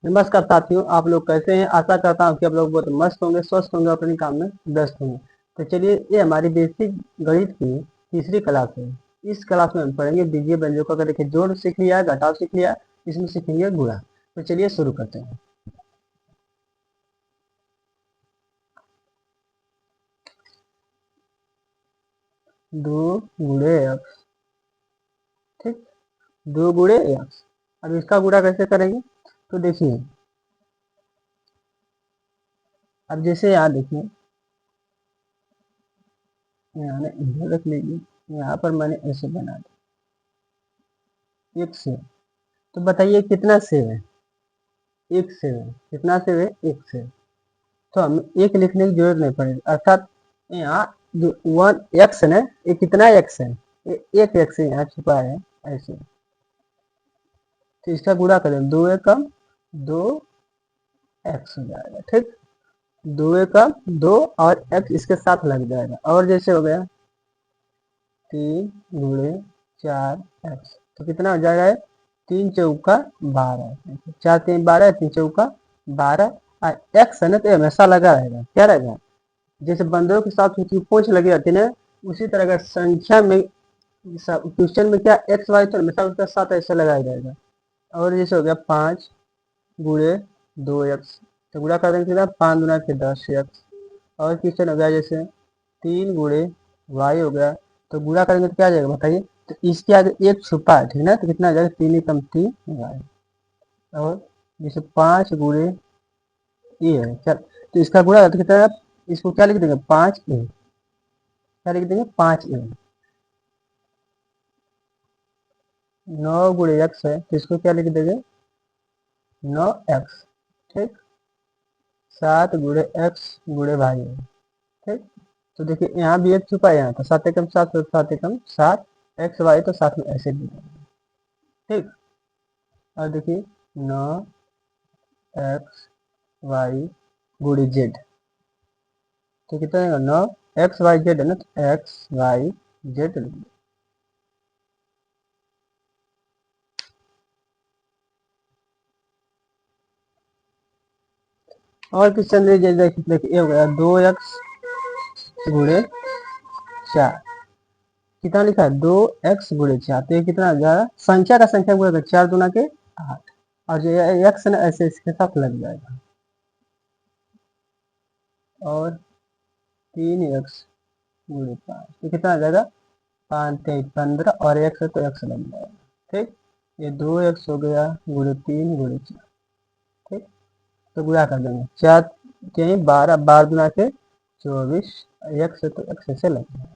नमस्कार साथियों, आप लोग कैसे हैं? आशा करता हूँ कि आप लोग बहुत मस्त होंगे, स्वस्थ होंगे, अपने काम में व्यस्त होंगे। तो चलिए, ये हमारी बेसिक गणित की तीसरी क्लास है। इस क्लास में हम पढ़ेंगे बीजीय व्यंजकों का। देखिए, जोड़ सीख लिया, घटाव सीख लिया, इसमें सीखेंगे गुणा। तो चलिए शुरू करते हैं। दो गुणे एक्स, ठीक, दो गुणे एक्स। अब इसका गुणा कैसे करेंगे? तो देखिए, अब जैसे यहाँ देखिए, यहाँ ने इधर रख लीजिए, यहाँ पर मैंने ऐसे बना दिया एक से। तो बताइए कितना सेव है? एक सेव है। कितना सेव है? एक सेव। तो हम एक लिखने की जरूरत नहीं पड़ेगी, अर्थात यहाँ जो वन एक्स है ना, ये कितना एक्स है? एक एक्स यहाँ छुपा है ऐसे। तो इसका गुणा करें, दो एकम दो एक्स हो जाएगा, ठीक। दो एकम दो और एक्स इसके साथ लग जाएगा, और जैसे हो गया तीन गुणे चार एक्स। तो कितना हो जाएगा? तीन चौका बारह, चार तीन बारह, तीन चौका बारह। और एक्स है ना, तो हमेशा लगा रहेगा। क्या रहेगा? जैसे बंदरों के साथ उसकी पूंछ लगी रहती है ना, उसी तरह अगर संख्या में क्वेश्चन में क्या एक्स वाई, तो हमेशा उसका साथ ऐसे लगाया जाएगा। और जैसे हो गया पाँच गुणे दो एक्स। तो गुणा कर देंगे कितना? पाँच गुना के दस एक्स। और क्वेश्चन हो गया जैसे तीन गुणे वाई हो गया। तो गुणा करेंगे तो क्या आ जाएगा बताइए? तो इसके आगे एक छुपा है, ठीक ना, तो कितना आ जाएगा? तीन एकम तीन वाई। और जैसे पाँच गुणे ये है, चल, तो इसका गुणा तो कितना? इसको क्या लिख देंगे? पाँच ए। क्या लिख देंगे? पाँच ए। नौ गुणे एक्स है, तो इसको क्या लिख देंगे? नौ एक्स, ठीक। सात गुणे एक्स गुणे भाई है, ठीक। तो देखिए, यहाँ भी एक छुपा है, यहाँ तो सात एकम सात, तो सात एकम सात एक्स वाई, तो साथ में ऐसे लिख देंगे, ठीक। और देखिए नौ एक्स वाई गुणे जेड। तो कितना है? नौ एक्स वाई जेड है ना, तो एक्स वाई जेड लिख देंगे। और क्वेश्चन देखिए, ये हो गया दो एक्स गुणे चार। कितना लिखा है? दो एक्स गुणे चार। तो ये कितना आ जाएगा? संख्या का संख्या गुणा कर, चार दूना के आठ। और जो एक्स है ना, ऐसे इसके साथ लग जाएगा। और तीन एक्स गुणे पाँच, तो कितना आ जाएगा? पाँच तेईस पंद्रह, और एक्स है तो एक्स लग जाएगा, ठीक। ये दो एक्स हो गया गुणे तीन गुणे चार, ठीक। तो गुणा कर देंगे, चार तीन बारह, बारह दूना के चौबीस, एक्स है तो एक्स ऐसे लग जाएगा।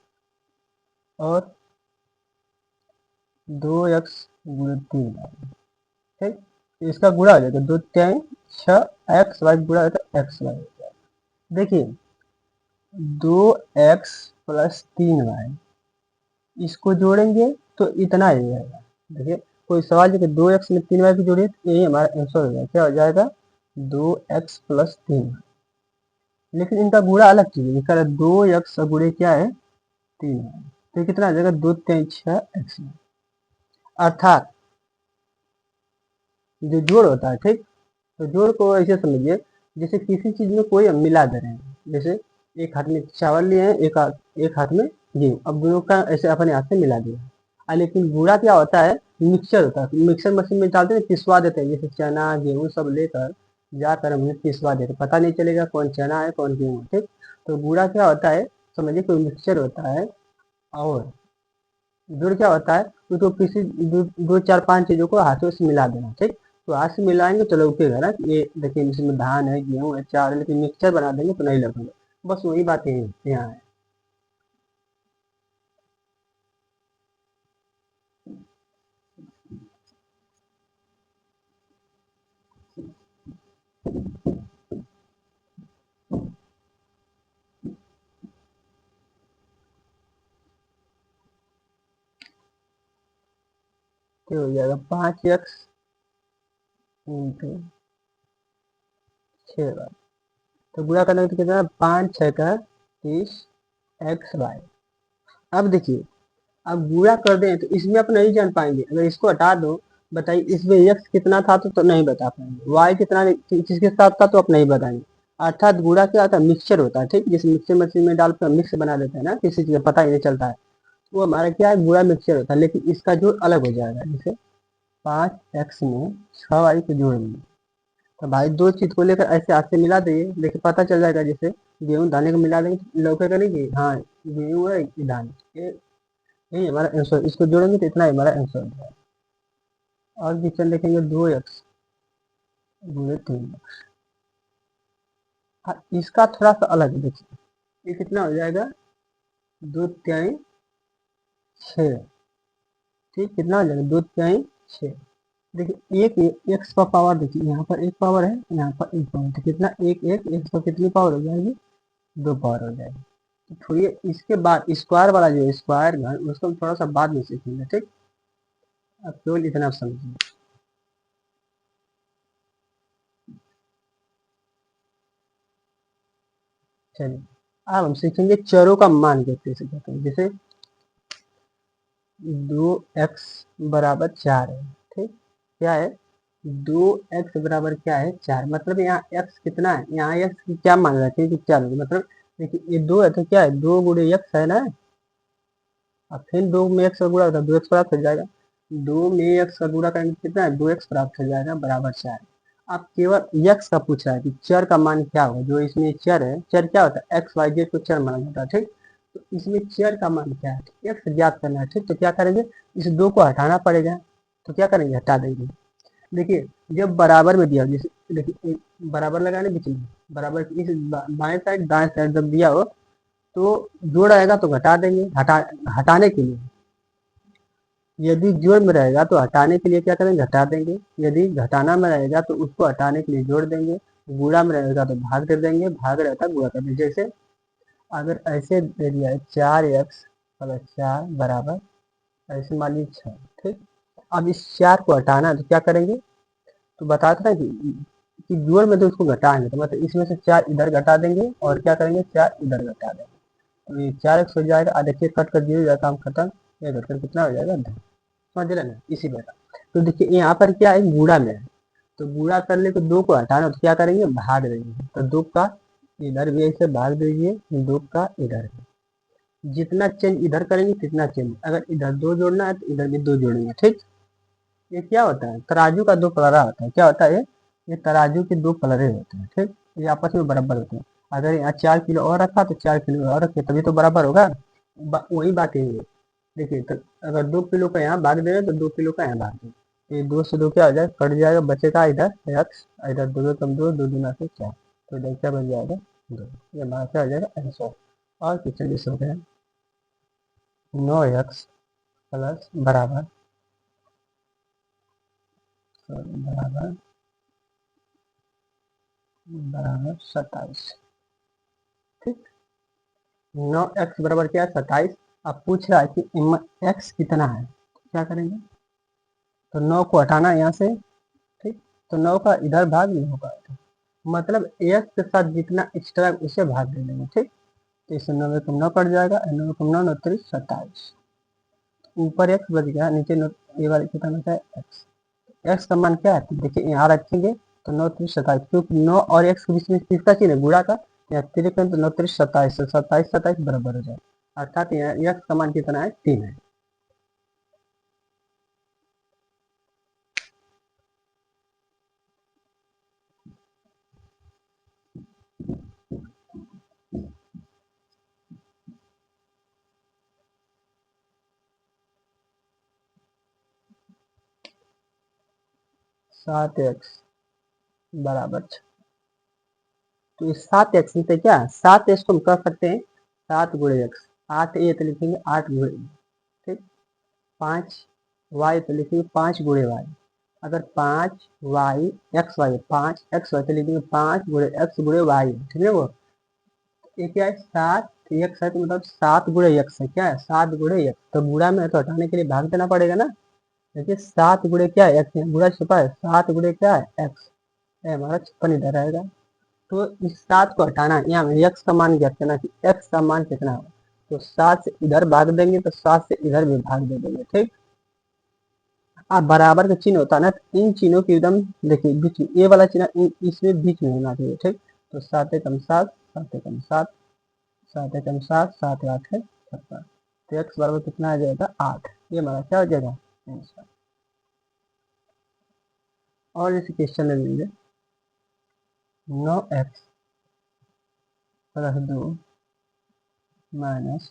और दो एक्स गुणे तीन, ठीक। इसका गुणा हो जाएगा, दो तीन छः, एक्स वाई गुणा है तो एक्स वाई। देखिए, दो एक्स प्लस तीन वाई, इसको जोड़ेंगे तो इतना ही आएगा। देखिए, कोई सवाल है कि दो एक्स में तीन वाई की जोड़िए, तो यही हमारा आंसर हो जाएगा। क्या हो जाएगा? दो एक्स प्लस तीन। लेकिन इनका गुणा अलग चीज है, इसका दो एक्स गुणे क्या है? तीन है। तो कितना आ जाएगा? दो तीन छः एक्स। अर्थात जो जोड़ होता है, ठीक, तो जोड़ को ऐसे समझिए, जैसे किसी चीज में कोई हम मिला दे रहे हैं। जैसे एक हाथ में चावल लिए हैं, एक हाथ में गेहूं, अब दोनों का ऐसे अपने हाथ से मिला दिया। लेकिन गुड़ा क्या होता है? मिक्सचर होता है। मिक्सर मशीन में डालते हैं, पिसवा देते हैं, जैसे चना गेहूं सब लेकर जाकर हम पिसवा देते हैं, पता नहीं चलेगा कौन चना है कौन गेहूं है, ठीक। तो गुड़ा क्या होता है? समझिए कोई मिक्सचर होता है। और गुड़ क्या होता है? उसको किसी दो चार पांच चीजों को हाथों से मिला देना, ठीक। तो हाथ से मिलाएंगे तो लौकेगा ना, ये देखिए इसमें धान है, गेहूं है, चावल है, लेकिन मिक्सचर बना देंगे तो नहीं लगेगा। बस वही बात है यहाँ है। तो हो जाएगा पाँच एक्स इंटू छः वाई। तो गुणा करने तो कितना? पाँच छः का तीस एक्स वाई। अब देखिए, अब गुणा कर दें तो इसमें आप नहीं जान पाएंगे, अगर इसको हटा दो बताइए इसमें x कितना था तो नहीं बता पाएंगे, y कितना किसके साथ था तो आप नहीं बताएंगे। अर्थात गुणा क्या होता है, मिक्सचर होता है, ठीक, जिस मिक्सर मशीन में डालकर मिक्स बना देते हैं ना, किसी चीज का पता ही नहीं चलता है, वो हमारा क्या है, गुणा मिक्सचर होता है। लेकिन इसका जोड़ अलग हो जाएगा, जैसे 5x में 6y को जोड़ेंगे, तो भाई दो चीज को लेकर ऐसे हाथ से मिला देंगे, देखिए पता चल जाएगा। जैसे गेहूं दाने को मिला देंगे तो लौके का नहीं कि हाँ गेहूं है ये दाने, यही हमारा आंसर, इसको जोड़ेंगे तो इतना ही हमारा आंसर हो जाएगा। और क्वेश्चन देखेंगे 2x गुणे 3x। हाँ, इसका थोड़ा सा अलग है, देखिए ये कितना हो जाएगा, 2 तिहाई 6, ठीक, कितना हो जाएगा 2 तिहाई 6। देखिए एक एक्स का पावर, देखिए यहाँ पर एक पावर है, यहाँ पर एक पावर, तो कितना एक एक एक्स पर कितनी पावर हो जाएगी, 2 पावर हो जाएगी। तो थोड़ी इसके बाद स्क्वायर वाला जो स्क्वायर घन, उसको हम थोड़ा सा बाद में सीखेंगे, ठीक। अब केवल इतना समझिए। चलिए अब हम सीखेंगे चरों का मान कैसे कहते हैं। जैसे 2x बराबर 4 है, ठीक, क्या है, 2x बराबर क्या है, 4, मतलब यहाँ x कितना है, यहाँ x की क्या मान रखते हैं कि 4 होगा, मतलब देखिए ये 2 है तो क्या है, 2 गुणे x है ना, अब फिर 2 में x का गुणा होता है 2x प्राप्त हो जाएगा, 2 में x का गुणा करेंगे कितना है, 2x प्राप्त हो जाएगा बराबर 4। अब केवल x का पूछ रहा है कि चर का मान क्या होगा, जो इसमें चर है, चर क्या होता है, एक्स वाई जेड को चर माना जाता है, ठीक। तो इसमें चर का मान क्या है, एक्स ज्ञात करना है, ठीक। तो क्या करेंगे, इस 2 को हटाना पड़ेगा, तो क्या करेंगे, हटा देंगे। देखिए जब बराबर में दिया हो, जैसे देखिए बराबर लगाने बीच में, बराबर इस बाएं साइड दाएं साइड जब दिया हो तो जोड़ आएगा तो घटा देंगे, हटाने के लिए। यदि जोड़ में रहेगा तो हटाने के लिए क्या करेंगे, घटा देंगे। यदि घटाना में रहेगा तो उसको हटाने के लिए जोड़ देंगे। गुणा में रहेगा तो भाग दे देंगे, भाग रहता है गुणा कर देंगे। जैसे अगर ऐसे दे दिया है 4x+4 बराबर, ऐसे मान लीजिए 6, ठीक। अब इस 4 को हटाना है तो क्या करेंगे, तो बताते ना कि जोड़ में तो उसको घटाएंगे, तो मतलब इसमें से 4 इधर घटा देंगे और क्या करेंगे, 4 इधर घटा देंगे, तो ये 4x हो जाएगा। देखिए कट कर 0 जाता, हम खत्म, ये घटकर कितना हो जाएगा, 2। समझ रहे ना, इसी प्रकार। तो देखिए यहाँ पर क्या है, गुणा में है, तो गुणा करने को 2 को हटाना तो क्या करेंगे, भाग देंगे, तो 2 का इधर भी ऐसे भाग दीजिए, 2 का इधर भी। जितना चेंज इधर करेंगे तितना चेंज, अगर इधर 2 जोड़ना है तो इधर भी 2 जोड़ेंगे, ठीक। ये क्या होता है, तराजू का 2 पलड़ा होता है, क्या होता है ये तराजू के 2 पलड़े होते हैं, ठीक। ये आपस में बराबर होते हैं। अगर यहाँ 4 किलो और रखा तो 4 किलो और रखे तभी तो बराबर होगा। वही बात है ये। देखिए तो अगर 2 किलो का यहाँ भाग दे रहे तो 2 किलो का यहाँ भाग दे, ये 2 से 2 क्या हो जाएगा, कट जाएगा, बचेगा इधर एक्स, इधर 2 2 कम 2, 2 दूना से 4, तो इधर क्या बन जाएगा, 2। ये हमारा क्या हो जाएगा आंसर। और क्वेश्चन जिस हो गया 9x प्लस बराबर बराबर बराबर 27, ठीक। 9x बराबर क्या है, 27। अब पूछ रहा है कि x कितना है, तो क्या करेंगे, तो 9 को हटाना यहाँ से, ठीक। तो 9 का इधर भाग नहीं होगा, मतलब x के साथ जितना एक्स्ट्रा उसे भाग दे देंगे, ठीक। तो इससे 9 में 9 कट जाएगा, 9 में 9 9 27, ऊपर x बच गया, नीचे 9, ये वाला कितना बचा है x। x का मान क्या है, तो देखिए यहाँ रखेंगे तो 9 3 27, क्योंकि 9 और x के बीच में किसका चिन्ह है, गुणा का, या 3 करें तो 9 3 27, तो 27 27 बराबर हो जाए, अर्थात यहाँ x का मान कितना है, 3 है। सात एक्स बराबर 6, तो इस 7x से क्या, 7x को हम कर सकते हैं 7 गुणे x, 8 ए तो लिखेंगे 8 गुणे, ठीक। 5y तो लिखेंगे 5 गुणे y, अगर 5y xy 5xy तो लिखेंगे 5 गुणे x गुणे y, ठीक है। वो ये क्या है, 7x है तो मतलब 7 गुणे x है, क्या है 7 गुणे x, तो गुणा में है तो हटाने के लिए भाग देना पड़ेगा ना। देखिए 7 गुणे क्या है, x है, गुणा छुपा है, 7 गुणे क्या है x, हमारा 56 इधर आएगा। तो इस 7 को हटाना है, यहाँ x का मान ज्ञात करना कि x का मान कितना होगा, तो 7 से इधर भाग देंगे तो 7 से इधर भी भाग दे देंगे, ठीक। आप बराबर का चिन्ह होता है ना, तो इन चिन्हों के एकदम देखिए बीच में ये वाला चिन्ह इसमें बीच में होना चाहिए, ठीक। तो 7 एकम 7, 7 एकम 7, 7 एकम 7, 7 8 है 56। तो एक्स बराबर कितना आ जाएगा 8। ये हमारा क्या हो जाएगा आंसर। और जैसे क्वेश्चन ले लेंगे 9x प्लस 2 माइनस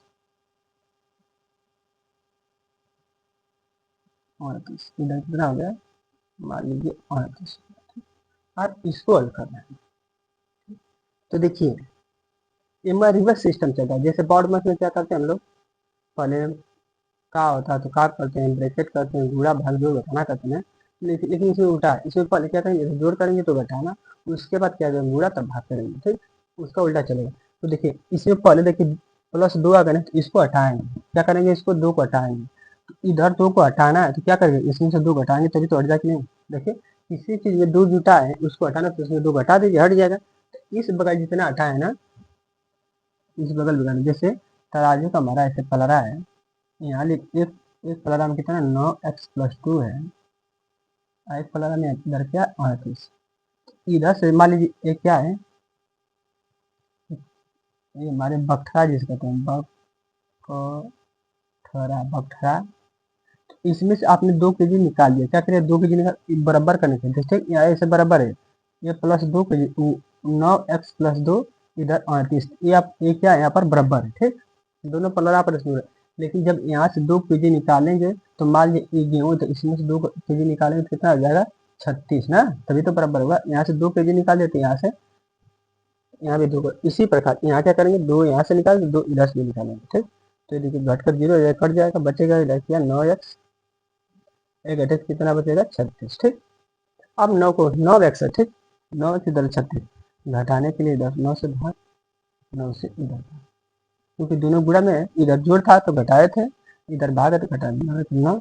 38, इधर कितना हो गया मान लीजिए 38। आप इसको हल करना है तो देखिए ये हमारा रिवर्स सिस्टम चलता है। जैसे बोर्ड में क्या करते हैं हम लोग, पहले का होता है तो का करते हैं, ब्रैकेट करते हैं, गुणा भाग जोड़ घटाना करते हैं। लेकिन इसमें उल्टा है, इसमें पहले क्या करेंगे जोड़ करेंगे तो घटाना, उसके बाद क्या करेंगे गुणा तब भाग करेंगे, ठीक। उसका उल्टा चलेगा। तो देखिए इसमें पहले देखिए प्लस 2 आ गया तो इसको हटाएंगे, क्या करेंगे इसको 2 को हटाएंगे। तो इधर 2 को हटाना है तो क्या करेंगे इसमें से 2 घटाएंगे तभी तो हट जाए कि नहीं। देखिए किसी चीज में 2 जुटा है उसको हटाना तो उसमें 2 घटा दीजिए हट जाएगा। तो इस बगल जितना हटाए ना इस बगल बगल, जैसे तराजू का हमारा ऐसे पलरा है, यहाँ एक पलरा में कितना 9x+2 है, एक पलरा में इधर क्या 38। इधर से मान लीजिए ये क्या है, ये हमारे बखरा जिसे कहते हैं बखरा। इसमें से आपने 2 kg निकाल दिया, क्या करें 2 kg निकाल बराबर करने के लिए, ठीक। यहाँ ऐसे बराबर है ये प्लस 2 kg 9x+2 इधर 38, ये आप ये क्या है यहाँ पर बराबर है, ठीक। दोनों पलरा पर है। लेकिन जब यहाँ से 2 kg निकालेंगे तो मान लीजिए ये गेहूँ तो इसमें से 2 kg निकालेंगे तो कितना हो जाएगा 36 ना, तभी तो बराबर होगा। यहाँ से 2 kg निकाल देते यहाँ से यहाँ भी 2 इसी प्रकार यहाँ क्या करेंगे 2 यहाँ से निकाल 2 इधर से भी निकालेंगे, ठीक। तो ये देखिए घट कर 0 हो जाएगा, कट जाएगा, बचेगा इधर क्या 9x, एक घटे कितना बचेगा 36, ठीक। अब 9 को 9x है, ठीक। 9 से इधर 36 घटाने के लिए इधर 9 से भाग 9 से इधर भाग, क्योंकि दोनों गुणा में इधर जोड़ था तो घटाए थे, इधर भाग है तो घटा 9 9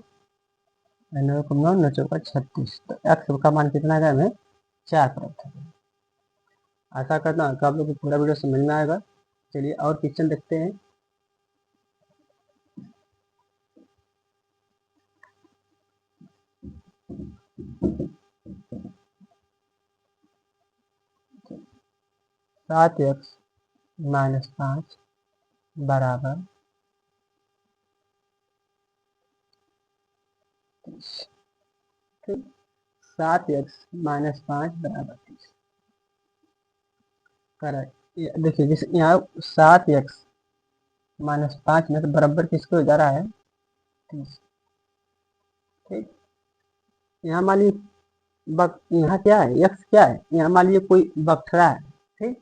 9 को 9 9 चौका 36। तो एक्स का मान कितना है हमें 4 प्राप्त है। आशा करता हूँ कि आप लोग को पूरा वीडियो समझ में आएगा। चलिए और क्वेश्चन देखते हैं। सात एक्स माइनस 5 बराबर 30, ठीक। 7x माइनस 5 बराबर 30 करेक्ट। देखिए जैसे यहाँ 7x माइनस 5 में तो बराबर किसको हो जा रहा है 30, ठीक। यहाँ मान लीजिए यहाँ क्या है x क्या है, यहाँ मान लीजिए कोई बखरा है, ठीक।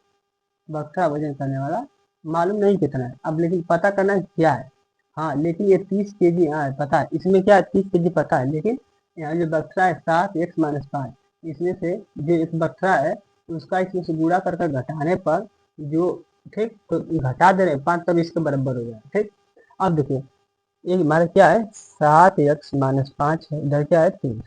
बखरा वजन करने वाला मालूम नहीं कितना है, अब लेकिन पता करना है क्या है। हाँ लेकिन ये 30 kg यहाँ है पता है, इसमें क्या है 30 kg पता है, लेकिन यहाँ जो बखरा है 7x माइनस 5 इसमें से जो एक बखरा है उसका इसमें से गुणा करके घटाने पर जो, ठीक। तो घटा दे रहे हैं 5 तब इसके बराबर हो जाए, ठीक। अब देखिए ये हमारा क्या है 7x माइनस 5 है, इधर क्या है 30।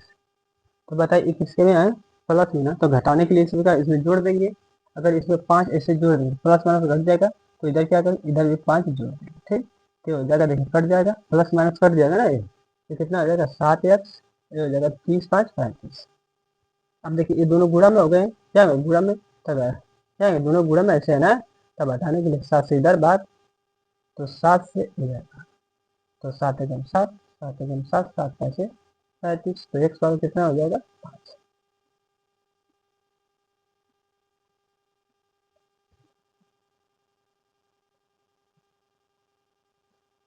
तो बताइए किसके में है प्लस में ना, तो घटाने के लिए इसमें जोड़ देंगे। अगर इसमें 5 ऐसे जोड़ देंगे प्लस माइनस घट जाएगा, तो इधर क्या करें इधर भी 5 जोड़ देंगे, ठीक। तो हो जाएगा देखिए कट जाएगा, प्लस माइनस कट जाएगा ना ये कितना हो जाएगा 7x, ये हो जाएगा 30 5 35। अब देखिए ये दोनों गुणा में हो गए, क्या है गुणा में तब क्या है दोनों गुणा में ऐसे है ना, तब हटाने के लिए 7 से इधर बात, तो 7 से इधर, तो 7 एकम 7, 7 एकम 7, 7 5 35। तो x बराबर कितना हो जाएगा 5।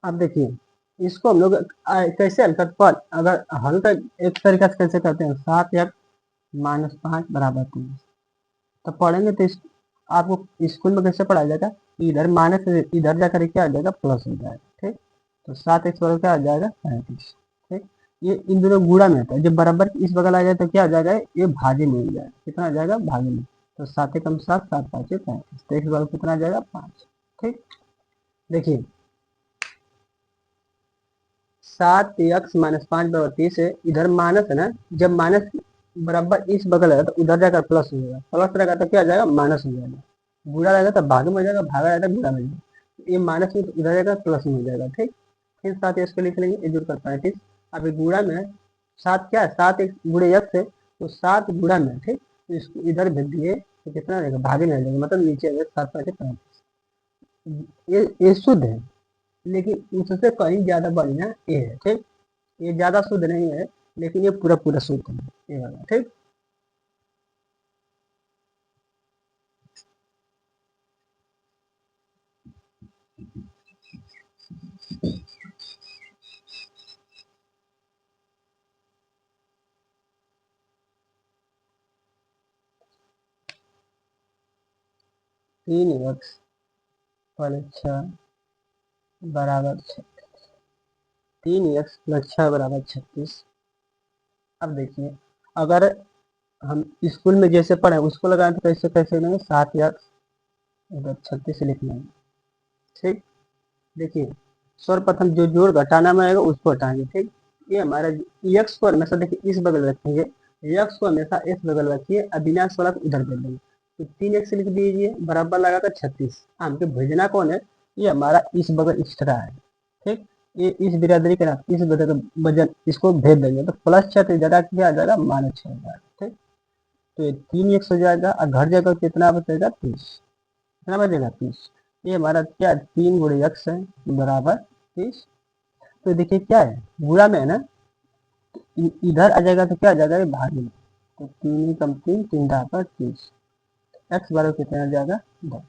अब देखिए इसको हम लोग कैसे हल करते हैं, अगर हल का एक तरीका से कैसे करते हैं 7x माइनस 5 बराबर 30। तो पढ़ेंगे तो आपको स्कूल में कैसे पढ़ाया जाएगा, इधर माइनस इधर जाकर क्या आ जाएगा प्लस हो जाएगा, ठीक। तो 7x बराबर क्या आ जाएगा 35, ठीक। ये इन दोनों गुणा में होता है, जब बराबर इस बगल आ जाए तो क्या आ जाएगा ये भागे में हो जाएगा, कितना आ जाएगा भागे में। तो 7 एकम 7, 7 5 35। तो x बराबर कितना आ जाएगा 5, ठीक। देखिए 7x माइनस 5 बराबर 30 है, इधर माइनस है ना, जब माइनस बराबर इस बगल है तो उधर जाकर प्लस हो जाएगा, प्लस रहेगा तो क्या आ जाएगा माइनस हो जाएगा, बुरा रहेगा तो भाग में हो जाएगा, भागा रहेगा बुरा में जाएगा। ये माइनस में तो इधर जाएगा प्लस में हो जाएगा, ठीक। फिर साथ ही इसको लिख लेंगे 1 जोड़ कर 35। अब ये गुणा में है सात क्या है, सात एक गुणे एक्स है, तो सात गुणा में, ठीक, तो इसको इधर भेज दिए तो कितना रहेगा, भागे में आ जाएगा, मतलब नीचे आ जाएगा, सात पाँच 35। ये शुद्ध है, लेकिन उससे कहीं ज्यादा बढ़िया ये है, ठीक। ये ज्यादा शुद्ध नहीं है, लेकिन ये पूरा पूरा शुद्ध है, ये वाला, ठीक। तीन एक्स प्लस छः बराबर 3x + 6 = 36। अब देखिए, अगर हम स्कूल में जैसे पढ़े उसको लगाएं तो कैसे कैसे लेंगे, 7x इधर 36 लिख लेंगे, ठीक। देखिए, सर्वप्रथम जो जोड़ घटाना में आएगा उसको हटाएंगे, ठीक। ये हमारा एक्स को हमेशा देखिए इस बगल रखेंगे, एक्स को हमेशा इस बगल रखिए, अविनाश वाला को इधर कर देंगे, तो 3x लिख दीजिए बराबर लगाकर 36। हमको भेजना कौन है, ये हमारा इस बगल एक्स्ट्रा है, ठीक। ये इस बिरादरी के नाम इस बगल का वजन इसको भेज देंगे, तो +6 तो इधर क्या आ जाएगा, -6 हो जाएगा, ठीक। तो ये 3x हो जाएगा और घर जगह कितना बचेगा, 30। कितना बचेगा, 30। ये हमारा क्या, 3 × x है बराबर 30। तो देखिए क्या है, गुणा में है ना, इधर आ जाएगा तो क्या आ जाएगा, ये भागे में, तो 3 कम 3 3 × 30। एक्स बराबर कितना आ जाएगा, 10।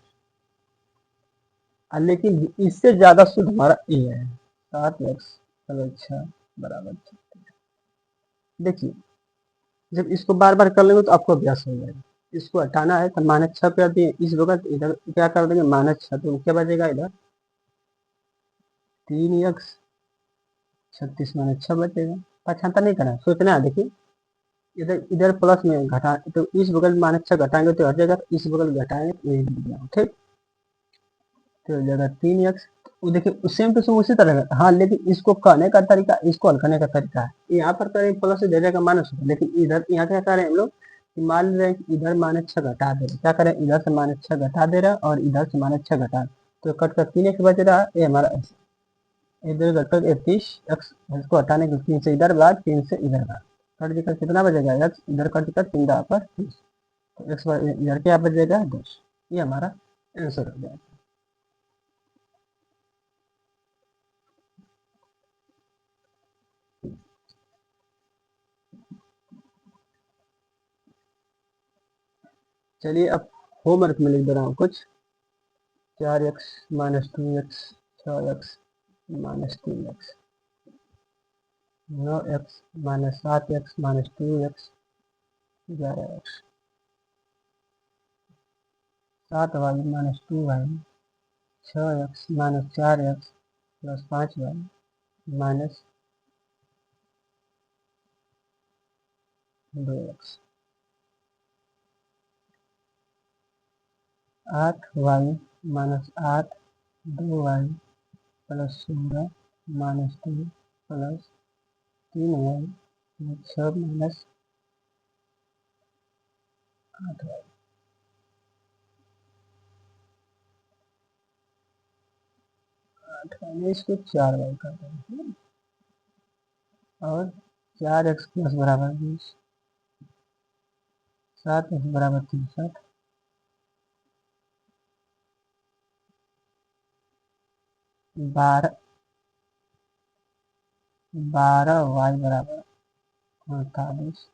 लेकिन इससे ज्यादा शुद्ध हमारा ये है, 7x + 6 बराबर 36। देखिए, जब इसको बार बार कर लेंगे तो आपको अभ्यास हो जाएगा। इसको हटाना है तो -6 कर दिए इस वक्त, इधर क्या कर देंगे, -6, तो क्या बचेगा इधर, 3x 36 -6 बचेगा। पछाता नहीं करना, सोचना है। देखिए, इधर इधर प्लस में घटा, तो इस बगल -6 घटाएंगे तो हट जाएगा, इस बगल घटाएंगे तो यही मिल जाएगा, ठीक। तो हो जाएगा 3x। वो देखिए सेम टू सेम उसी तरह का, हाँ, लेकिन इसको कहने का तरीका, इसको हल करने का तरीका है, यहाँ पर करें प्लस से दे देगा माइनस, लेकिन इधर यहाँ क्या करें हम लोग कि मान रहे हैं कि इधर -6 घटा दे रहे, क्या करें, इधर से -6 घटा दे रहा और इधर से -6 घटा, तो कट कर 3x बच रहा है, ये हमारा इधर घटक 30 एक्स, इसको हटाने के 3 से इधर बाद 3 से इधर बाद कट देकर कितना बचेगा, एक्स इधर कट कर 3 पर 30, तो एक्स इधर क्या बचेगा, 10। ये हमारा आंसर हो जाएगा। चलिए अब होमवर्क में लिख दे रहा हूँ कुछ। 4x - 2x 6x - 3x 9x - 7x - 2x 11x 7y - 2y 6x - 4x + 5y - 2x 8y - 8 2y + 16 - 2 + 3y + 6 - 8y। इसको 4y कर देंगे और 4x + बराबर 20 7x बराबर 63 12 12y बराबर 48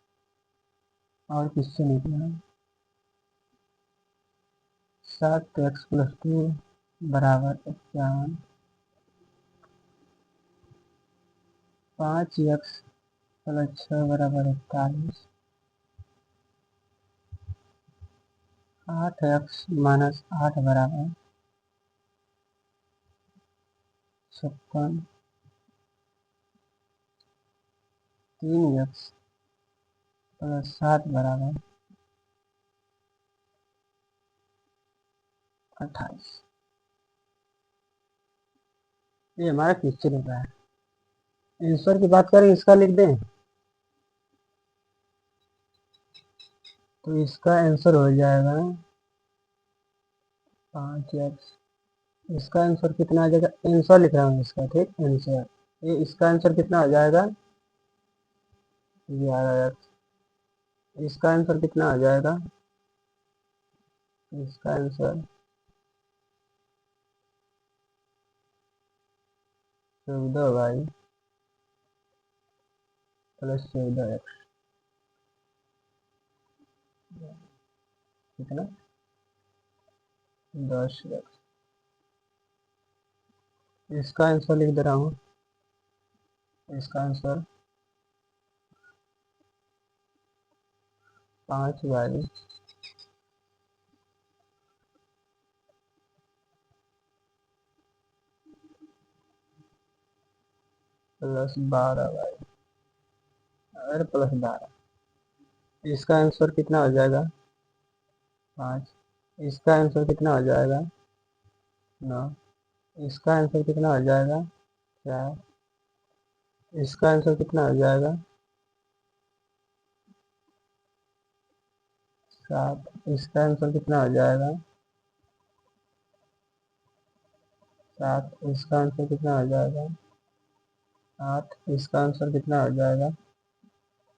और किससे निकला, 7x + 2 बराबर 51 5x + 6 बराबर 41 8x - 8 बराबर 56 3x + 7 बराबर 28। ये हमारा क्वेश्चन हो रहा है। आंसर की बात करें, इसका लिख दें तो इसका आंसर हो जाएगा 5x। इसका आंसर कितना आ जाएगा, आंसर लिख रहा हूँ इसका, ठीक, आंसर, ये इसका आंसर कितना हो जाएगा 11x। इसका आंसर कितना आ जाएगा? इसका आंसर 14y प्लस 14x कितना? 10x। इसका आंसर लिख दे रहा हूँ। इसका आंसर 5y प्लस 12y और प्लस 12। इसका आंसर कितना हो जाएगा? 5। इसका आंसर कितना हो जाएगा? 9। इसका आंसर कितना हो जाएगा? 4। इसका आंसर कितना हो जाएगा? 7। इसका आंसर कितना हो जाएगा? 7। इसका आंसर कितना हो जाएगा? 8। इसका आंसर कितना हो जाएगा?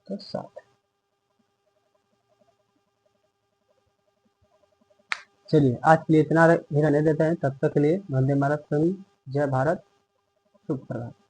तो 7। चलिए आज के लिए इतना ही रहने देते हैं। तब तक के लिए वंदे मातरम, जय भारत, शुभ प्रभात।